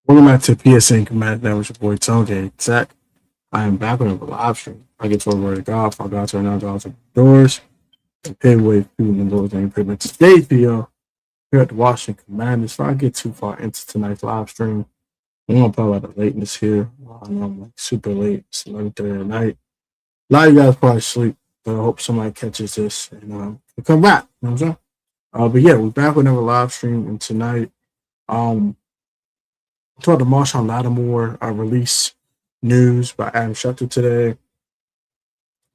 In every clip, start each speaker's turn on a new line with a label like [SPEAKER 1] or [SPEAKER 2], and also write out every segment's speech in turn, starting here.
[SPEAKER 1] Welcome back to PSN Command. That was your boy Tony Zach. I am back on a live stream. I get to a word of God. For God to announce God's doors and pay way food and those ain't payment. Today's video, here at the Washington Commanders. Before I get too far into tonight's live stream, I'm gonna talk about the lateness here. I know I'm like super late. It's 11:30 at night. A lot of you guys probably sleep, but I hope somebody catches this and come back. You know what I'm saying? But yeah, we're back with another live stream, and tonight, um, talk to Marshon Lattimore release news by Adam Schefter today.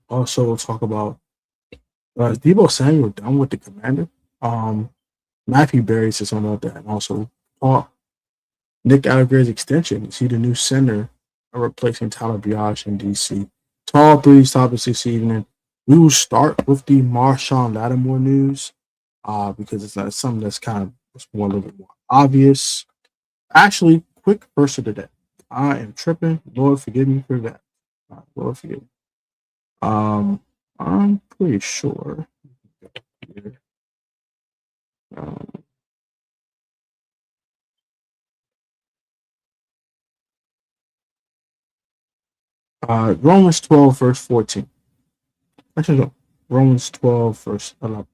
[SPEAKER 1] Also, we'll talk about Deebo Samuel done with the Commander. Um, Matthew Berry says something about that, and also Nick Allegre's extension. Is he the new center replacing Tyler Biage in DC? Tall threes topics this evening. We will start with the Marshon Lattimore news because it's not something that's kind of more a little bit more obvious. Actually, quick verse of the day. I am tripping. Lord, forgive me for that. Lord, forgive me. I'm pretty sure. Um, Romans 12, verse 14. Actually, no. Romans 12, verse 11.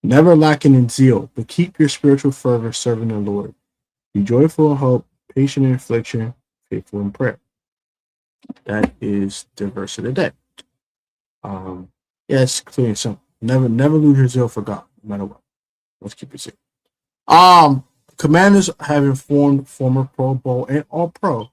[SPEAKER 1] Never lacking in zeal, but keep your spiritual fervor serving the Lord. Be joyful in hope, patient in affliction, faithful in prayer. That is the verse of the day. Yes, clear and simple. Never lose your zeal for God, no matter what. Let's keep it simple. Commanders have informed former Pro Bowl and All Pro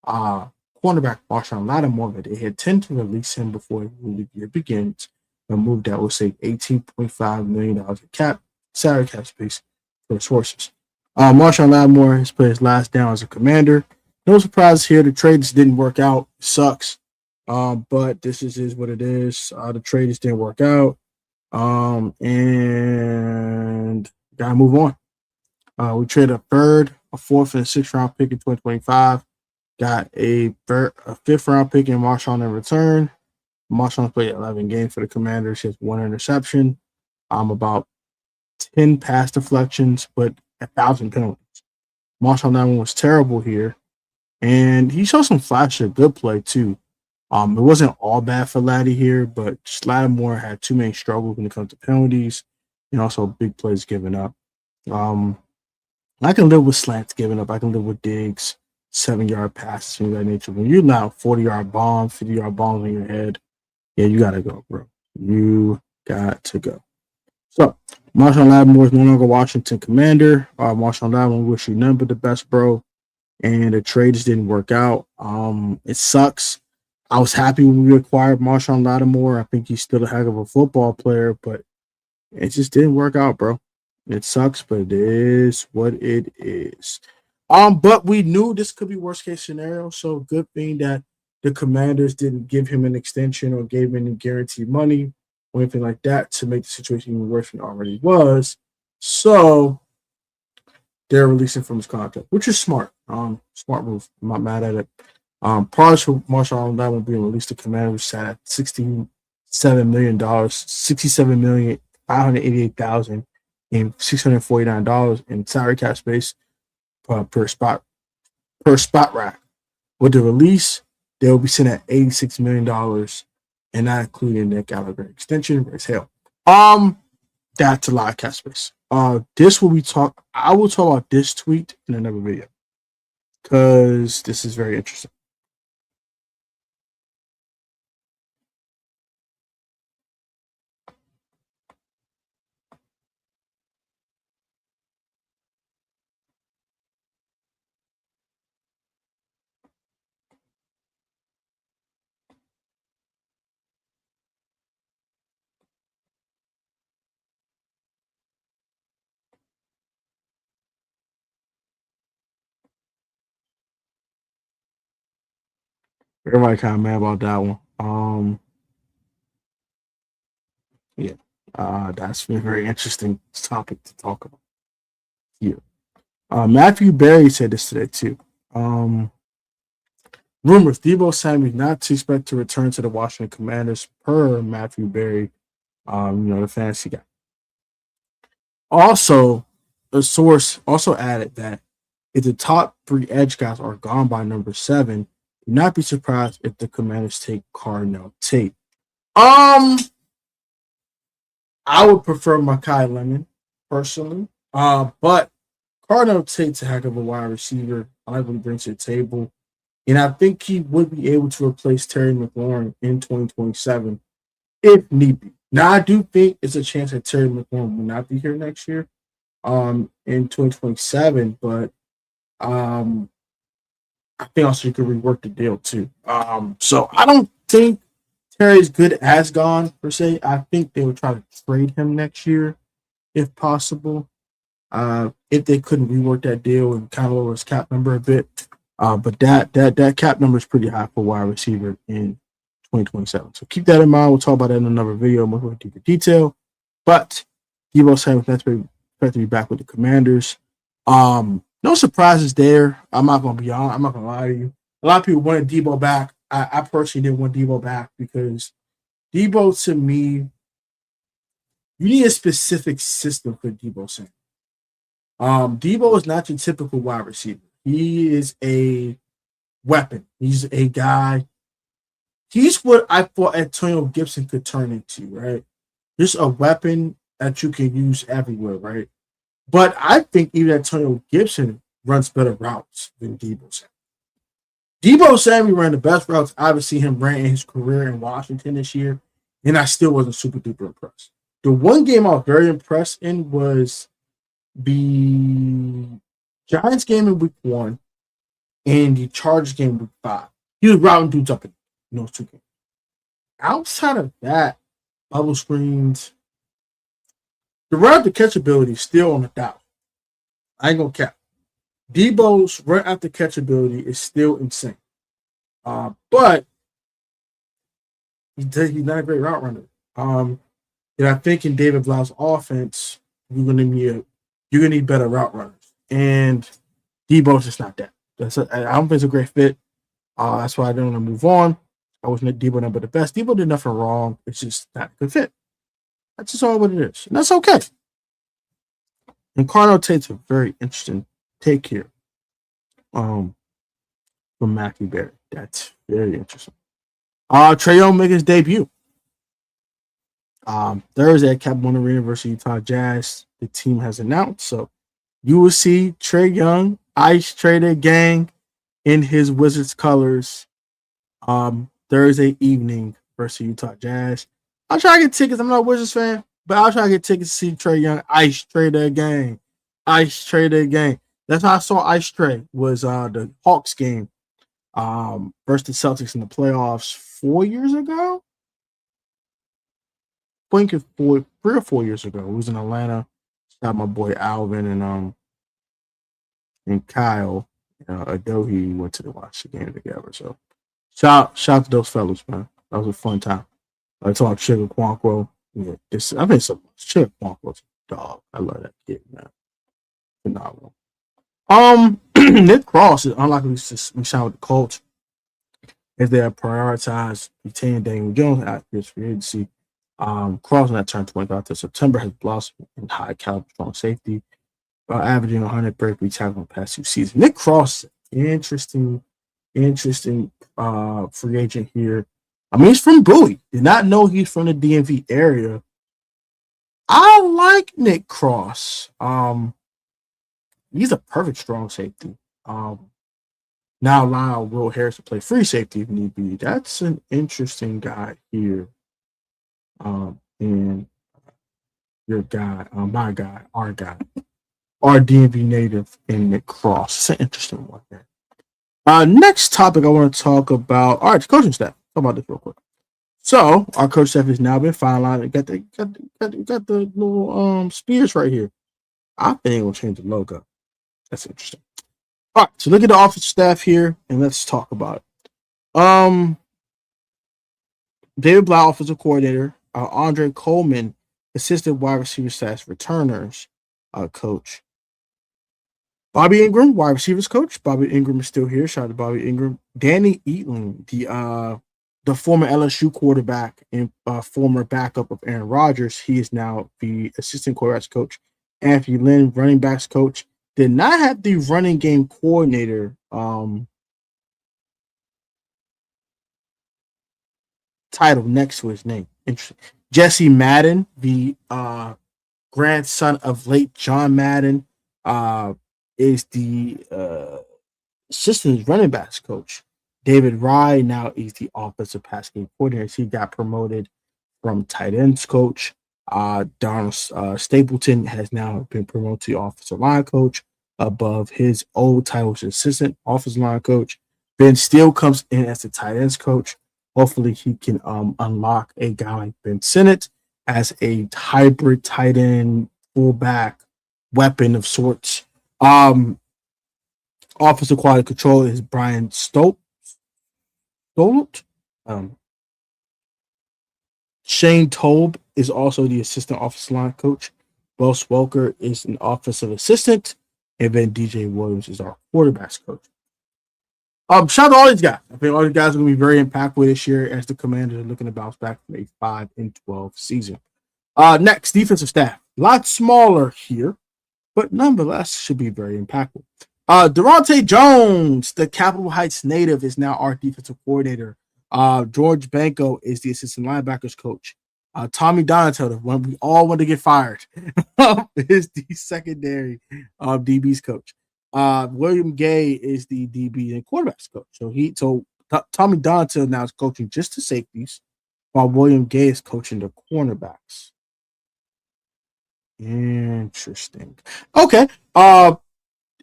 [SPEAKER 1] cornerback Marshon Lattimore that they intend to release him before the year begins, a move that will save $18.5 million in salary cap space for sources. Marshon Lattimore has played his last down as a Commander. No surprise here. The trade just didn't work out. It sucks. But this is what it is. The trade just didn't work out. And gotta move on. We traded a third, a fourth, and a sixth round pick in 2025. Got a fifth round pick in Marshon in return. Marshon played 11 games for the Commanders. He has one interception, about 10 pass deflections, but 1,000 penalties. Marshon Lattimore was terrible here, and he showed some flash of good play too. It wasn't all bad for Laddie here, but Lattimore had too many struggles when it comes to penalties and also big plays given up. I can live with slants given up. I can live with digs, 7-yard passes, things of that nature. When you allow 40-yard bombs, 50-yard bombs on your head, yeah, you got to go, bro. You got to go. So, Marshon Lattimore is no longer Washington Commander. Marshon Lattimore, wish you none but the best, bro. And the trade just didn't work out. It sucks. I was happy when we acquired Marshon Lattimore. I think he's still a heck of a football player, but it just didn't work out, bro. It sucks, but it is what it is. But we knew this could be worst case scenario. So good thing that the Commanders didn't give him an extension or gave him any guaranteed money or anything like that to make the situation even worse than it already was. So they're releasing from his contract, which is smart. Smart move. I'm not mad at it. Prior to Marshon Lattimore being released, the Commanders sat at $67 million, $67,588,000 and $649 in salary cap space per spot rack. With the release, they will be sitting at $86 million, and not including Nick Allegre extension. Where's hell? That's a lot of cap space. This will be I will talk about this tweet in another video because this is very interesting. Everybody kind of mad about that one. Yeah, that's been a very interesting topic to talk about here. Matthew Berry said this today too. Rumors: Deebo Samuel not to expect to return to the Washington Commanders per Matthew Berry. The fantasy guy. Also, a source also added that If the top 3 edge guys are gone by number 7, do not be surprised if the Commanders take Cardinal Tate. I would prefer Makai Lemon personally, but Cardinal Tate's a heck of a wide receiver. I like what he brings to the table. And I think he would be able to replace Terry McLaurin in 2027 if need be. Now, I do think it's a chance that Terry McLaurin will not be here next year in 2027, but I think also you could rework the deal too. So I don't think Terry's good as gone per se. I think they would try to trade him next year if possible. If they couldn't rework that deal and kind of lower his cap number a bit. But that cap number is pretty high for wide receiver in 2027. So keep that in mind. We'll talk about that in another video, more deeper detail. But Deebo Samuel expect to be back with the Commanders. No surprises there. I'm not gonna lie to you. A lot of people wanted Deebo back. I personally didn't want Deebo back because Deebo, to me, you need a specific system for Deebo Samuel. Deebo is not your typical wide receiver. He is a weapon. He's a guy. He's what I thought Antonio Gibson could turn into, right? Just a weapon that you can use everywhere, right? But I think even Antonio Gibson runs better routes than Deebo Samuel. Deebo Samuel ran the best routes I've ever seen him run in his career in Washington this year, and I still wasn't super duper impressed. The one game I was very impressed in was the Giants game in week 1 and the Chargers game in week 5. He was routing dudes up in those 2 games. Outside of that, bubble screens, the run after catch ability is still on the dial. I ain't gonna cap. Deebo's run after catch ability is still insane. But he's not a great route runner. And I think in David Blau's offense, you're gonna need better route runners. And Deebo's just not that. I don't think it's a great fit. That's why I don't want to move on. I was Deebo number the best. Deebo did nothing wrong. It's just not a good fit. That's just all what it is. And that's okay. And Cardinal Tate's a very interesting take here. From Matthew Berry. That's very interesting. Trae Young making his debut. Thursday at Cap One Arena versus Utah Jazz. The team has announced. So you will see Trae Young, Ice Trader Gang in his Wizards colors Thursday evening versus Utah Jazz. I'll try to get tickets. I'm not a Wizards fan, but I'll try to get tickets to see Trae Young, Ice Trader Gang. Ice Trader Gang. That's how I saw Ice Trae was the Hawks game versus the Celtics in the playoffs 4 years ago. I think it's 3 or 4 years ago. It was in Atlanta. Got my boy Alvin and Kyle Adohi went to watch the game together. So shout to those fellas, man. That was a fun time. I talked Sugar Quanquo. Yeah, I think so. Sugar Quanquo's a dog. I love that kid, man. Phenomenal. Nick Cross is unlikely to sign with the Colts as they have prioritized retaining Daniel Jones at his free agency. Cross, that turned 25 to September, has blossomed in high caliber strong safety, averaging 133 tackles in the past 2 seasons. Nick Cross, interesting free agent here. I mean, he's from Bowie. Did not know he's from the DMV area. I like Nick Cross. He's a perfect strong safety. Now allow Will Harris to play free safety if need be. That's an interesting guy here. And your guy, my guy, our DMV native in Nick Cross. It's an interesting one there. Next topic I want to talk about. All right, the coaching staff. Talk about this real quick. So our coach staff has now been finalized. Got the little spears right here. I think they're gonna change the logo. That's interesting. All right, so look at the offensive staff here, and let's talk about it. David Blau, offensive coordinator. Andre Coleman, assistant wide receiver / returners coach. Bobby Ingram, wide receivers coach. Bobby Ingram is still here. Shout out to Bobby Ingram. Danny Eatling, the former LSU quarterback and former backup of Aaron Rodgers. He is now the assistant quarterbacks coach. Anthony Lynn, running backs coach. did not have the running game coordinator title next to his name. Interesting. Jesse Madden, the grandson of late John Madden, is the assistant running backs coach. David Rye now is the offensive pass game coordinator. He got promoted from tight ends coach. Donald Stapleton has now been promoted to offensive line coach above his old title as assistant offensive line coach. Ben Steele comes in as the tight ends coach. Hopefully, he can unlock a guy like Ben Sinnott as a hybrid tight end fullback weapon of sorts. Offensive quality control is Brian Stolt. Um, Shane Tobe is also the assistant offensive line coach. Wells Welker is an offensive assistant. And then DJ Williams is our quarterbacks coach. Shout out to all these guys. I think all these guys are going to be very impactful this year as the Commanders are looking to bounce back from a 5-12 season. Next, defensive staff. A lot smaller here, but nonetheless should be very impactful. Durante Jones, the Capitol Heights native, is now our defensive coordinator. George Banco is the assistant linebackers coach. Tommy Donatello, the one we all want to get fired, is the secondary DB's coach. William Gay is the DB and quarterbacks coach. So Tommy Donatello now is coaching just the safeties, while William Gay is coaching the cornerbacks. Interesting. Okay.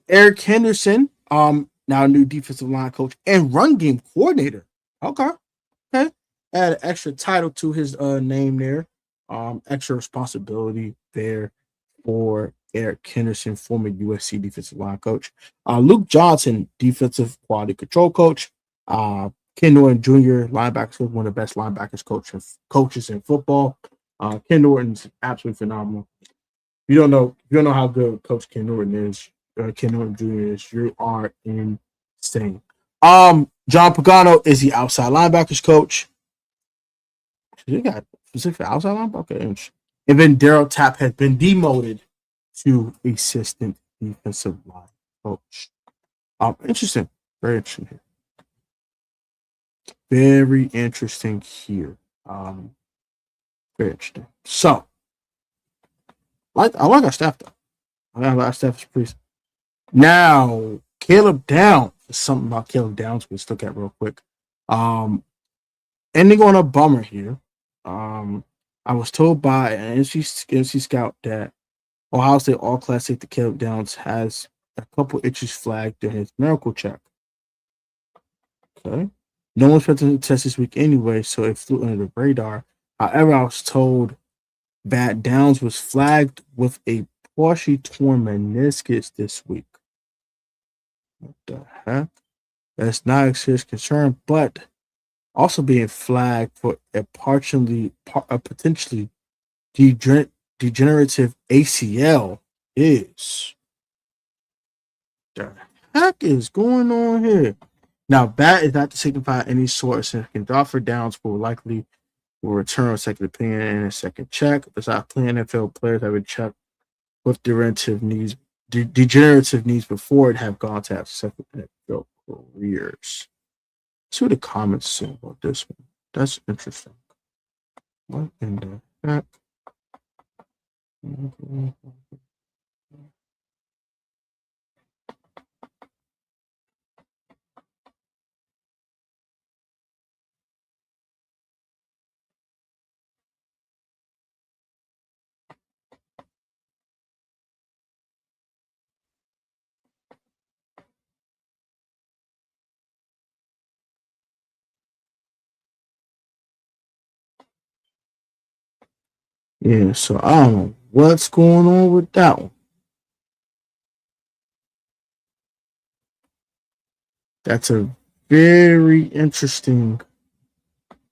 [SPEAKER 1] Eric Henderson, now new defensive line coach and run game coordinator. Okay. Add an extra title to his name there. Extra responsibility there for Eric Henderson, former USC defensive line coach. Luke Johnson, defensive quality control coach. Ken Norton Jr., linebackers coach, one of the best linebackers coaches in football. Ken Norton's absolutely phenomenal. If you don't know how good Coach Ken Norton is, Ken Norton Jr. is, you are insane. John Pagano is the outside linebackers coach. You got specific outside linebacker. And then Daryl Tapp has been demoted to assistant defensive line coach. Interesting. Very interesting here. Very interesting here. Very interesting. So, I like our staff though. Our staff is pretty. Now, Caleb Downs. Something about Caleb Downs we look at real quick. Ending on a bummer here. I was told by an NC scout that Ohio State all-class safety Caleb Downs has a couple issues flagged during his medical check. Okay. No one's expecting to test this week anyway, so it flew under the radar. However, I was told that Downs was flagged with a partially torn meniscus this week. What the heck? That's not a serious concern, but also being flagged for a potentially degenerative ACL is. The heck is going on here? Now, that is not to signify any sort of significant drop for Downs, but likely will return a second opinion and a second check. Besides, playing NFL players have been checked with degenerative needs before it have gone to have second NFL careers. Let's see what the comments say about this one. That's interesting. What in the heck? Yeah, so I don't know what's going on with that one. That's a very interesting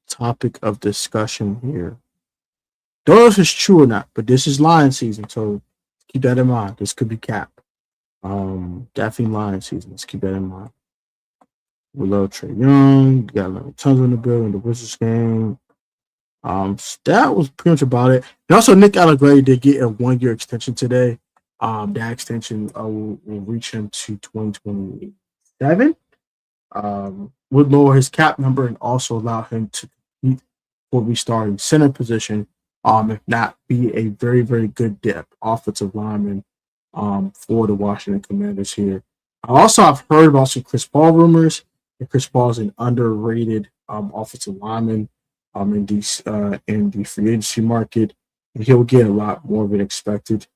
[SPEAKER 1] topic of discussion here. Don't know if it's true or not, but this is lion season, so keep that in mind. This could be cap. Definitely lion season. Let's keep that in mind. We love Trae Young. We got Larry Tunsil in the building, the Wizards game. That was pretty much about it. And also, Nick Allegretti did get a 1-year extension today. That extension will reach him to 2027. Would lower his cap number and also allow him to compete for the starting center position. If not, be a very, very good depth offensive lineman for the Washington Commanders here. Also, I've heard about some Chris Paul rumors. And Chris Paul is an underrated offensive lineman in the free agency market, and he'll get a lot more than expected.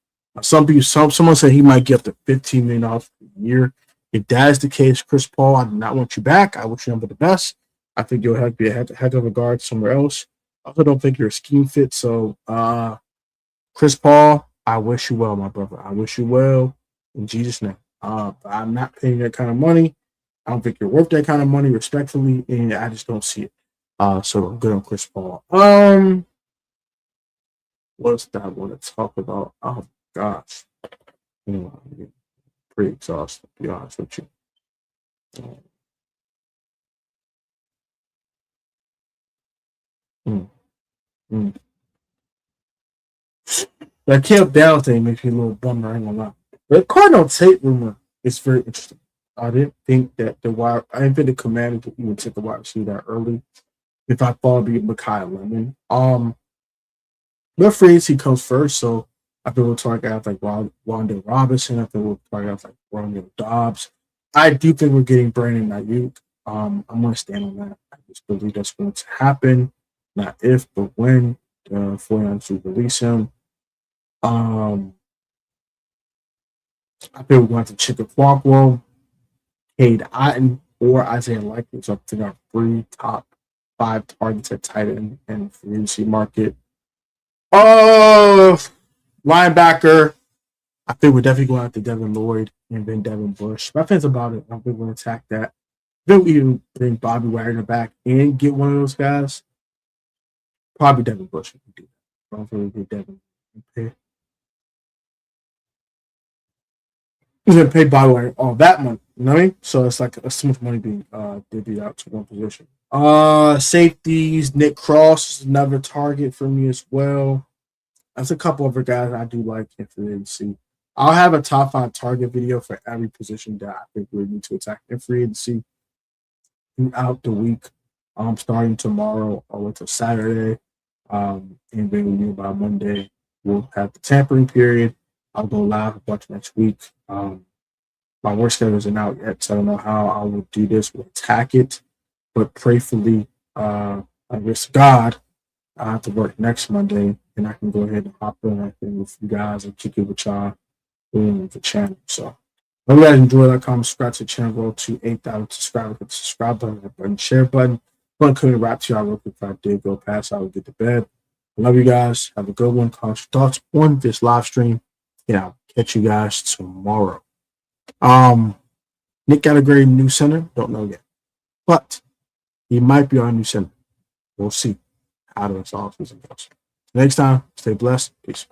[SPEAKER 1] Someone said he might get up to $15 million a year. If that is the case, Chris Paul, I do not want you back. I wish you nothing but the best. I think you'll have to be a heck of a guard somewhere else. I also don't think you're a scheme fit. So, Chris Paul, I wish you well, my brother. I wish you well in Jesus' name. I'm not paying that kind of money. I don't think you're worth that kind of money, respectfully, and I just don't see it. So I'm good on Chris Paul. What else did I want to talk about? Oh gosh, I'm pretty exhausted, to be honest with you. Mm, mm. That Caleb Down thing makes me a little bummed. I ain't gonna lie. The Cardinal Tate rumor is very interesting. I didn't think that I didn't think the Commanders would even take the wide receiver that early. If I thought it'd be Mekhi Lemon. But free agency comes first, so I think we'll target guys like Wanda Robinson. I think we'll target guys like Romeo Dobbs. I do think we're getting Brandon Ayuk. I'm going to stand on that. I just believe that's going to happen. Not if, but when the 49ers release him. I think we're going to Chicka Flockwell, Cade Otton, or Isaiah Likely. So I think our 3 top 5 targets at tight end and free agency market. Linebacker. I think we're definitely going after Devin Lloyd and then Devin Bush. My fans about it. I think we're going to attack that. Then we even bring Bobby Wagner back and get one of those guys. Probably Devin Bush if we do that. I don't think we get Devin. We're going to pay Bobby Wagner all that money. You know what I mean? So it's like so much money being divvied out to one position. Safeties. Nick Cross is another target for me as well. That's a couple other guys I do like in free agency. I'll have a top 5 target video for every position that I think we need to attack in free agency throughout the week. Starting tomorrow or until Saturday. And then by Monday, we'll have the tampering period. I'll go live a bunch next week. My work schedule isn't out yet, so I don't know how I will do this. We'll attack it, but prayerfully, I wish God I have to work next Monday, and I can go ahead and hop in with you guys and kick it with y'all in the channel. So, hope you guys enjoy that. Comment, subscribe to the channel. Go to 8,000 subscribers. Hit the subscribe button, share button. But I couldn't wrap to y'all real quick. If I did go past, I would get to bed. I love you guys. Have a good one. Comment your thoughts on this live stream. I'll catch you guys tomorrow. Nick got a great new center. Don't know yet, but he might be our new center. We'll see how this offseason goes. Next time, stay blessed. Peace.